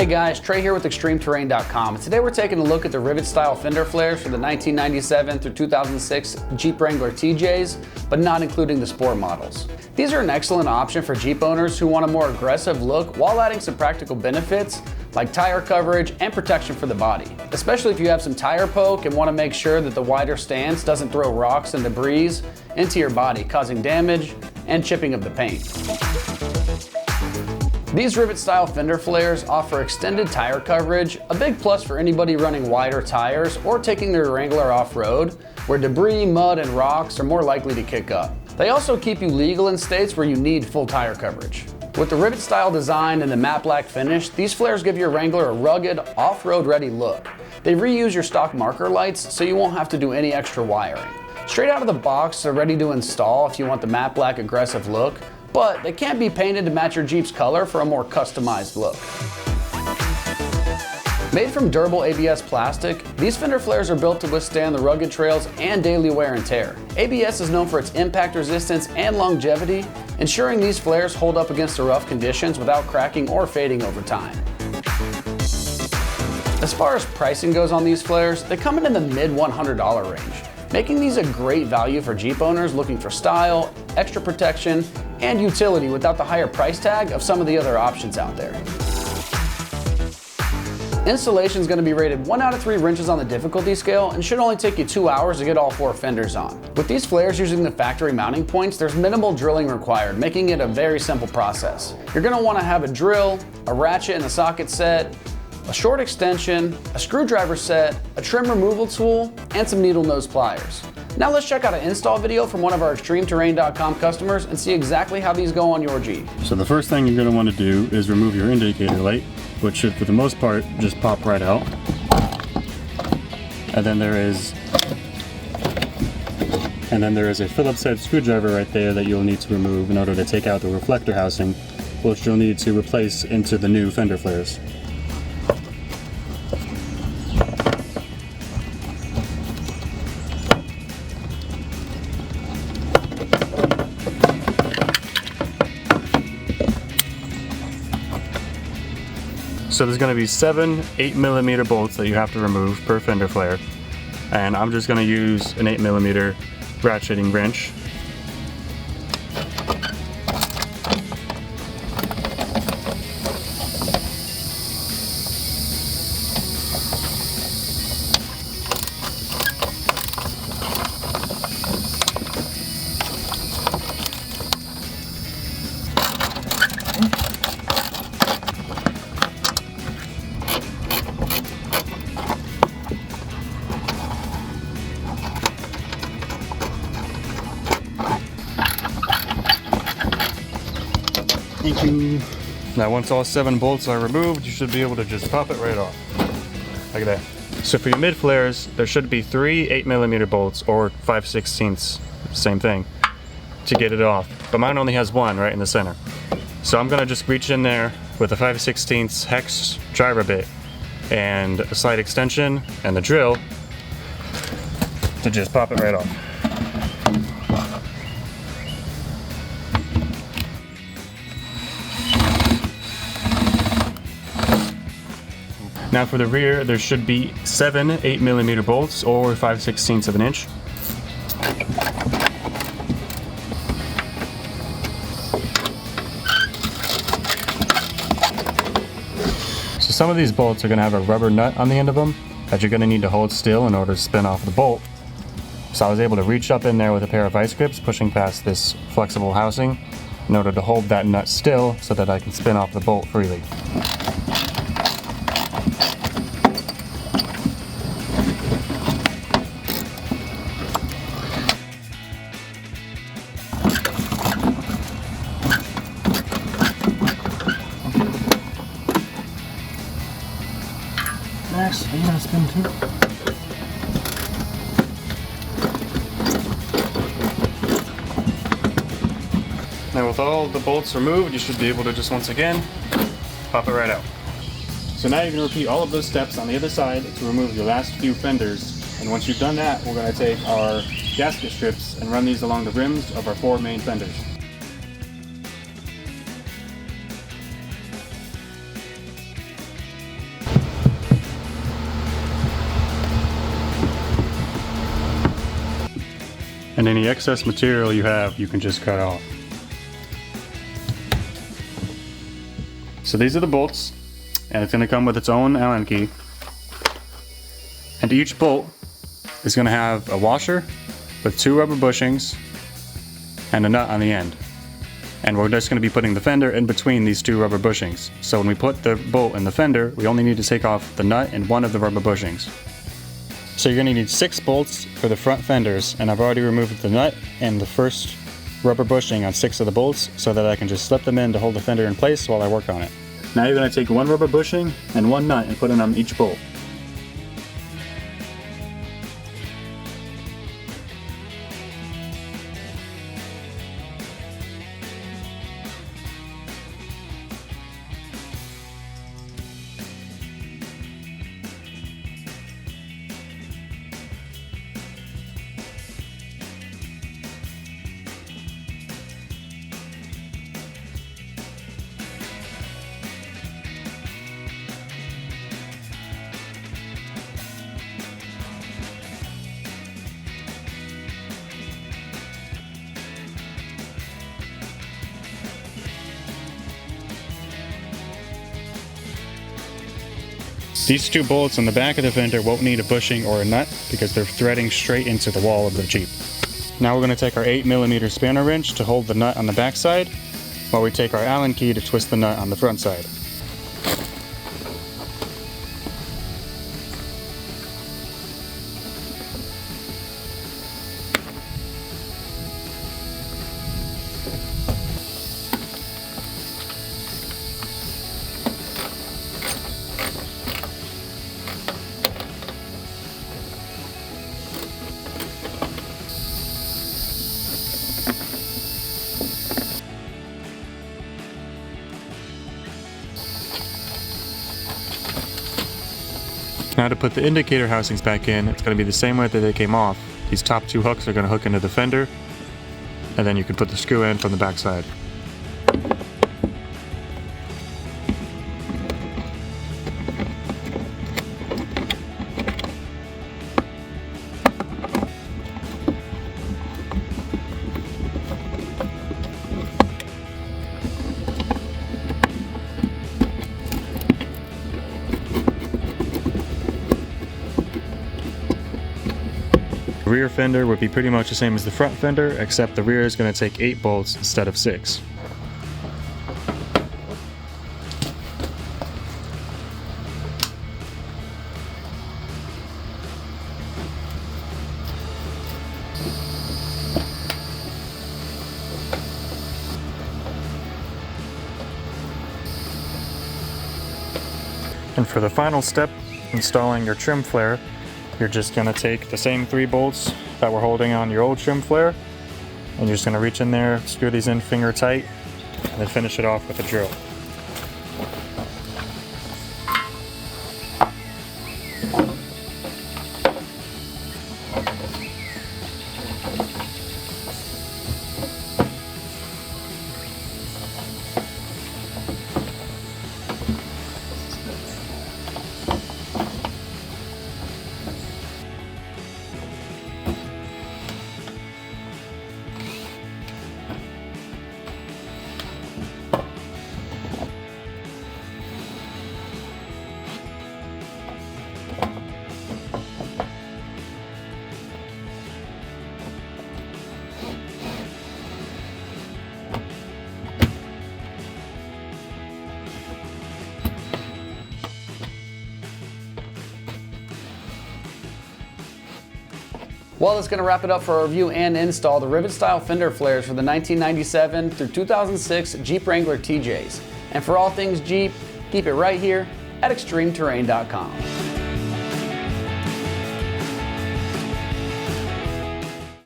Hey guys, Trey here with ExtremeTerrain.com. Today we're taking a look at the rivet style fender flares for the 1997 through 2006 Jeep Wrangler TJs, but not including the Sport models. These are an excellent option for Jeep owners who want a more aggressive look while adding some practical benefits like tire coverage and protection for the body. Especially if you have some tire poke and want to make sure that the wider stance doesn't throw rocks and debris into your body, causing damage and chipping of the paint. These rivet style fender flares offer extended tire coverage, a big plus for anybody running wider tires or taking their Wrangler off-road, where debris, mud, and rocks are more likely to kick up. They also keep you legal in states where you need full tire coverage. With the rivet style design and the matte black finish, these flares give your Wrangler a rugged, off-road ready look. They reuse your stock marker lights so you won't have to do any extra wiring. Straight out of the box, they're ready to install if you want the matte black aggressive look, but they can't be painted to match your Jeep's color for a more customized look. Made from durable ABS plastic, these fender flares are built to withstand the rugged trails and daily wear and tear. ABS is known for its impact resistance and longevity, ensuring these flares hold up against the rough conditions without cracking or fading over time. As far as pricing goes on these flares, they come in the mid $100 range, making these a great value for Jeep owners looking for style, extra protection, and utility without the higher price tag of some of the other options out there. Installation is going to be rated 1 out of 3 wrenches on the difficulty scale and should only take you 2 hours to get all 4 fenders on. With these flares using the factory mounting points, there's minimal drilling required, making it a very simple process. You're going to want to have a drill, a ratchet and a socket set, a short extension, a screwdriver set, a trim removal tool, and some needle nose pliers. Now let's check out an install video from one of our ExtremeTerrain.com customers and see exactly how these go on your Jeep. So the first thing you're going to want to do is remove your indicator light, which should for the most part just pop right out. And then there is a Phillips head screwdriver right there that you'll need to remove in order to take out the reflector housing, which you'll need to replace into the new fender flares. So there's going to be 7 8mm bolts that you have to remove per fender flare, and I'm just going to use an 8mm ratcheting wrench. Thank you. Now once all 7 bolts are removed, you should be able to just pop it right off. Like that. So for your mid flares, there should be 3 8mm bolts or 5/16, same thing, to get it off. But mine only has 1 right in the center. So I'm gonna just reach in there with a 5/16 hex driver bit and a slight extension and the drill to just pop it right off. Now for the rear, there should be 7 8mm bolts or 5/16 of an inch. So some of these bolts are going to have a rubber nut on the end of them that you're going to need to hold still in order to spin off the bolt. So I was able to reach up in there with a pair of vice grips, pushing past this flexible housing in order to hold that nut still so that I can spin off the bolt freely. Max, are you gonna spin too? Now with all the bolts removed, you should be able to just once again pop it right out. So now you're going to repeat all of those steps on the other side to remove your last few fenders. And once you've done that, we're going to take our gasket strips and run these along the rims of our 4 main fenders. And any excess material you have, you can just cut off. So these are the bolts, and it's going to come with its own Allen key. And each bolt is going to have a washer with 2 rubber bushings and a nut on the end. And we're just going to be putting the fender in between these 2 rubber bushings. So when we put the bolt in the fender, we only need to take off the nut and 1 of the rubber bushings. So you're going to need 6 bolts for the front fenders, and I've already removed the nut and the first rubber bushing on 6 of the bolts so that I can just slip them in to hold the fender in place while I work on it. Now you're going to take 1 rubber bushing and 1 nut and put it on each bolt. These 2 bolts on the back of the fender won't need a bushing or a nut because they're threading straight into the wall of the Jeep. Now we're going to take our 8mm spanner wrench to hold the nut on the back side, while we take our Allen key to twist the nut on the front side. Now to put the indicator housings back in, it's going to be the same way that they came off. These top 2 hooks are going to hook into the fender, and then you can put the screw in from the back side. The rear fender would be pretty much the same as the front fender, except the rear is going to take 8 bolts instead of 6. And for the final step, installing your trim flare, you're just going to take the same 3 bolts that we're holding on your old trim flare, and you're just going to reach in there, screw these in finger tight, and then finish it off with a drill. Well, that's going to wrap it up for our review and install the rivet style fender flares for the 1997 through 2006 Jeep Wrangler TJs. And for all things Jeep, keep it right here at ExtremeTerrain.com.